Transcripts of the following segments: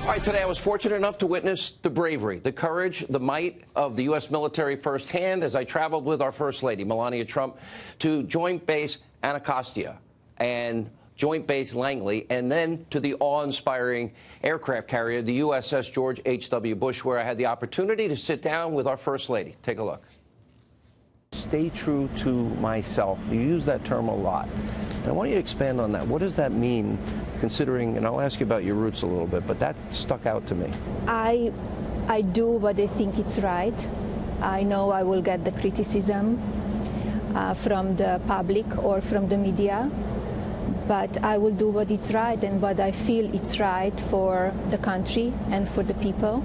All right, today I was fortunate enough to witness the bravery, the courage, the might of the U.S. military firsthand as I traveled with our First Lady, Melania Trump, to Joint Base Anacostia and Joint Base Langley, and then to the awe-inspiring aircraft carrier, the USS George H.W. Bush, where I had the opportunity to sit down with our First Lady. Take a look. Stay true to myself. You use that term a lot. And I want you to expand on that. What does that mean, considering, and I'll ask you about your roots a little bit, but that stuck out to me. I do what I think it's right. I know I will get the criticism from the public or from the media, but I will do what is right and what I feel it's right for the country and for the people.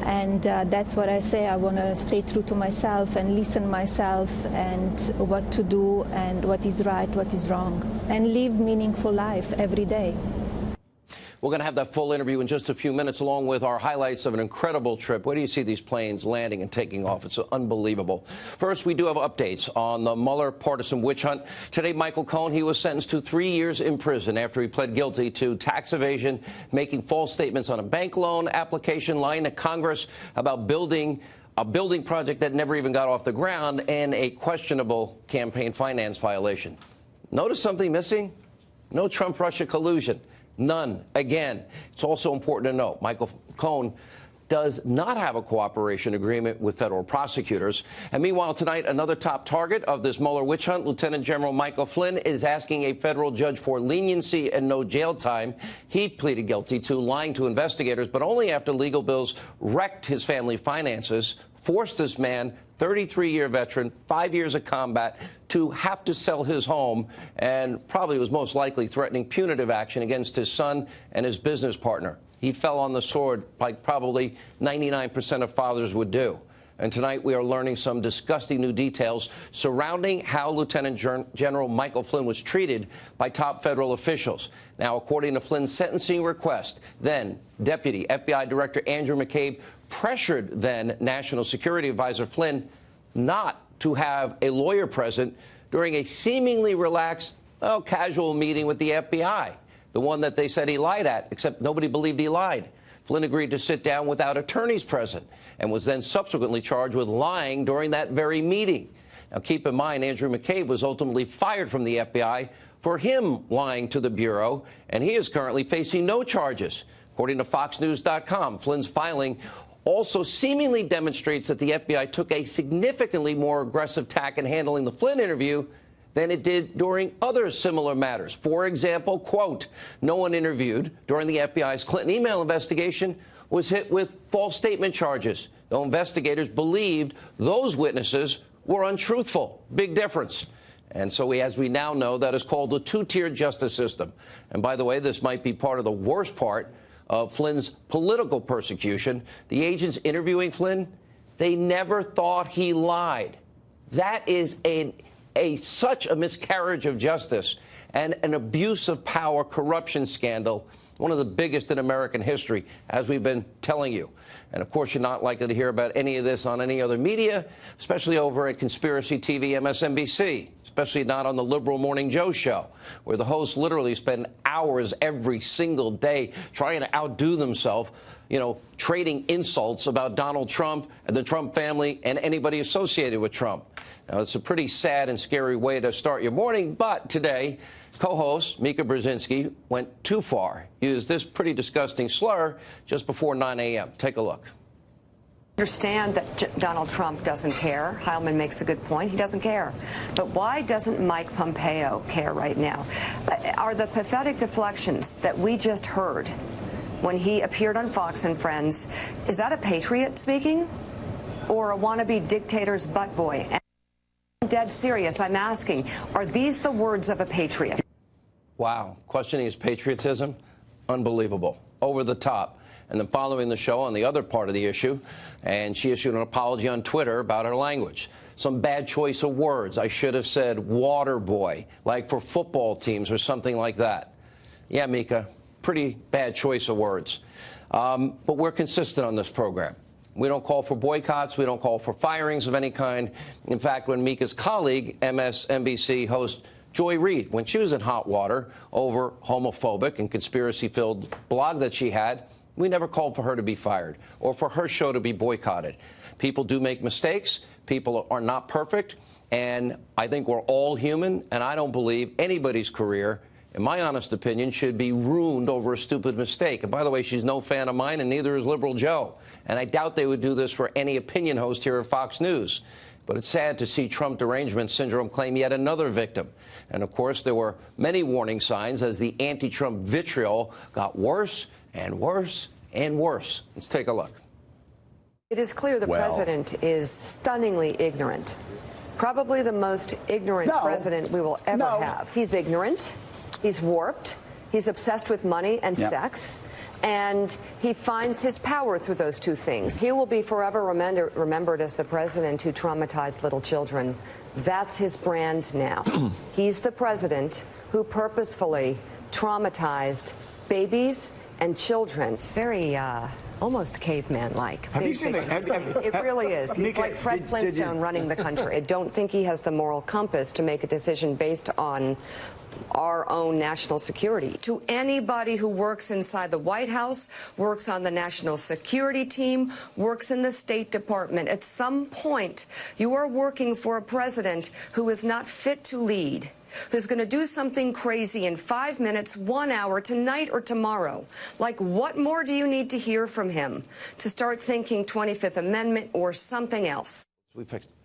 And that's what I say. I want to stay true to myself and listen myself and what to do and what is right, what is wrong, and live meaningful life every day. We're going to have that full interview in just a few minutes, along with our highlights of an incredible trip. Where do you see these planes landing and taking off? It's unbelievable. First, we do have updates on the Mueller partisan witch hunt. Today, Michael Cohen, he was sentenced to 3 years in prison after he pled guilty to tax evasion, making false statements on a bank loan application, lying to Congress about a building project that never even got off the ground, and a questionable campaign finance violation. Notice something missing? No Trump-Russia collusion. None. Again, it's also important to note, Michael Cohen does not have a cooperation agreement with federal prosecutors. And meanwhile, tonight, another top target of this Mueller witch hunt, Lieutenant General Michael Flynn, is asking a federal judge for leniency and no jail time. He pleaded guilty to lying to investigators, but only after legal bills wrecked his family finances, forced this man, 33-year veteran, 5 years of combat, to have to sell his home, and probably was most likely threatening punitive action against his son and his business partner. He fell on the sword like probably 99% of fathers would do. And tonight we are learning some disgusting new details surrounding how Lieutenant General Michael Flynn was treated by top federal officials. Now, according to Flynn's sentencing request, then Deputy FBI Director Andrew McCabe pressured then National Security Advisor Flynn not to have a lawyer present during a seemingly relaxed, casual meeting with the FBI, the one that they said he lied at, except nobody believed he lied. Flynn agreed to sit down without attorneys present and was then subsequently charged with lying during that very meeting. Now, keep in mind, Andrew McCabe was ultimately fired from the FBI for him lying to the Bureau, and he is currently facing no charges. According to FoxNews.com, Flynn's filing also seemingly demonstrates that the FBI took a significantly more aggressive tack in handling the Flynn interview than it did during other similar matters. For example, quote, no one interviewed during the FBI's Clinton email investigation was hit with false statement charges, though investigators believed those witnesses were untruthful. Big difference. And so, as we now know, that is called the two-tiered justice system. And by the way, this might be part of the worst part of Flynn's political persecution. The agents interviewing Flynn, they never thought he lied. That is such a miscarriage of justice and an abuse of power corruption scandal, one of the biggest in American history, as we've been telling you. And, of course, you're not likely to hear about any of this on any other media, especially over at Conspiracy TV MSNBC, especially not on the liberal Morning Joe show, where the hosts literally spend hours every single day trying to outdo themselves, trading insults about Donald Trump and the Trump family and anybody associated with Trump. Now, it's a pretty sad and scary way to start your morning, but today, co-host Mika Brzezinski went too far. He used this pretty disgusting slur just before 9 a.m. Take a look. I understand that Donald Trump doesn't care. Heilman makes a good point. He doesn't care. But why doesn't Mike Pompeo care right now? Are the pathetic deflections that we just heard when he appeared on Fox and Friends, is that a patriot speaking or a wannabe dictator's butt boy? And I'm dead serious. I'm asking, are these the words of a patriot? Wow. Questioning his patriotism? Unbelievable. Over the top. And then following the show on the other part of the issue, and she issued an apology on Twitter about her language. Some bad choice of words. I should have said water boy, like for football teams or something like that. Yeah, Mika, pretty bad choice of words. But we're consistent on this program. We don't call for boycotts. We don't call for firings of any kind. In fact, when Mika's colleague, MSNBC host Joy Reid, when she was in hot water over homophobic and conspiracy-filled blog that she had, We never called for her to be fired or for her show to be boycotted. People do make mistakes. People are not perfect. And I think we're all human. And I don't believe anybody's career, in my honest opinion, should be ruined over a stupid mistake. And by the way, she's no fan of mine, and neither is Liberal Joe. And I doubt they would do this for any opinion host here at Fox News. But it's sad to see Trump derangement syndrome claim yet another victim. And, of course, there were many warning signs as the anti-Trump vitriol got worse and worse and worse. Let's take a look. It is clear the president is stunningly ignorant. Probably the most ignorant president we will ever have. He's ignorant. He's warped. He's obsessed with money and sex. And he finds his power through those two things. He will be forever remembered as the president who traumatized little children. That's his brand now. He's the president who purposefully traumatized babies and children. It's very almost caveman-like. Have you seen it really is. He's like Fred Flintstone running the country. I don't think he has the moral compass to make a decision based on our own national security. To anybody who works inside the White House, works on the national security team, works in the State Department, at some point you are working for a president who is not fit to lead, who's going to do something crazy in 5 minutes, 1 hour, tonight or tomorrow. Like, what more do you need to hear from him to start thinking 25th Amendment or something else? We fixed it.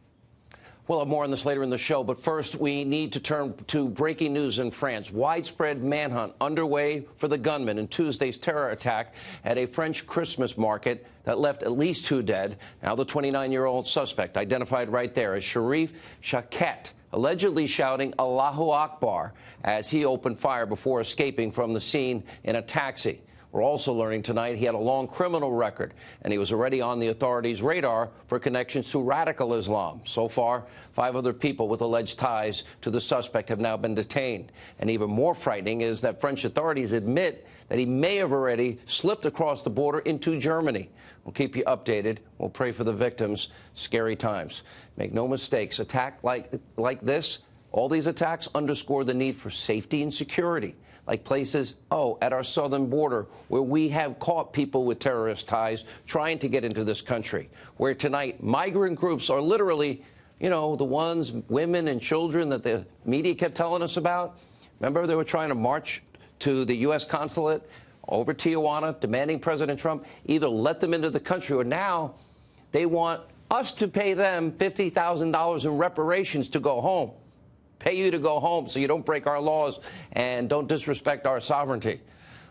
We'll have more on this later in the show, but first we need to turn to breaking news in France. Widespread manhunt underway for the gunman in Tuesday's terror attack at a French Christmas market that left at least 2 dead. Now the 29-year-old suspect, identified right there as Sharif Chaket, allegedly shouting Allahu Akbar as he opened fire before escaping from the scene in a taxi. We're also learning tonight he had a long criminal record, and he was already on the authorities' radar for connections to radical Islam. So far, 5 other people with alleged ties to the suspect have now been detained. And even more frightening is that French authorities admit that he may have already slipped across the border into Germany. We'll keep you updated. We'll pray for the victims. Scary times. Make no mistakes, attack like this, all these attacks underscore the need for safety and security. Like places, at our southern border, where we have caught people with terrorist ties trying to get into this country, where tonight migrant groups are literally, the ones, women and children that the media kept telling us about. Remember, they were trying to march to the U.S. consulate over Tijuana, demanding President Trump either let them into the country, or now they want us to pay them $50,000 in reparations to go home. Pay you to go home so you don't break our laws and don't disrespect our sovereignty.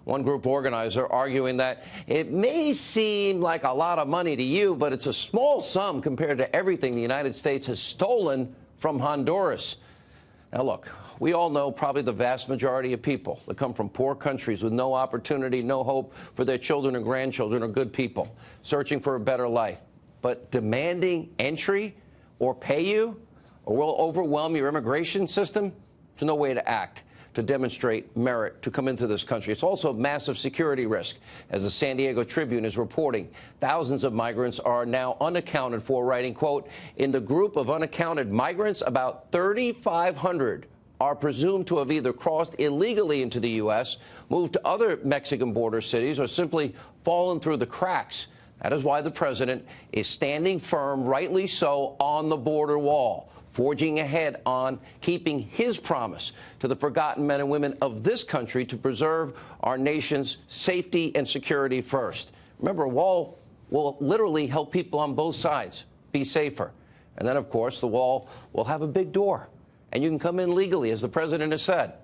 One group organizer arguing that it may seem like a lot of money to you, but it's a small sum compared to everything the United States has stolen from Honduras. Now, look, we all know probably the vast majority of people that come from poor countries with no opportunity, no hope for their children and grandchildren are good people searching for a better life. But demanding entry or pay you, or will overwhelm your immigration system, there's no way to act to demonstrate merit to come into this country. It's also a massive security risk. As the San Diego Tribune is reporting, thousands of migrants are now unaccounted for, writing, quote, in the group of unaccounted migrants, about 3,500 are presumed to have either crossed illegally into the U.S., moved to other Mexican border cities, or simply fallen through the cracks. That is why the president is standing firm, rightly so, on the border wall, forging ahead on keeping his promise to the forgotten men and women of this country to preserve our nation's safety and security first. Remember, a wall will literally help people on both sides be safer. And then, of course, the wall will have a big door, and you can come in legally, as the president has said.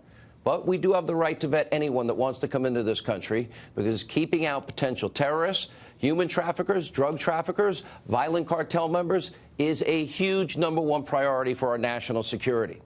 But we do have the right to vet anyone that wants to come into this country, because keeping out potential terrorists, human traffickers, drug traffickers, violent cartel members is a huge #1 priority for our national security.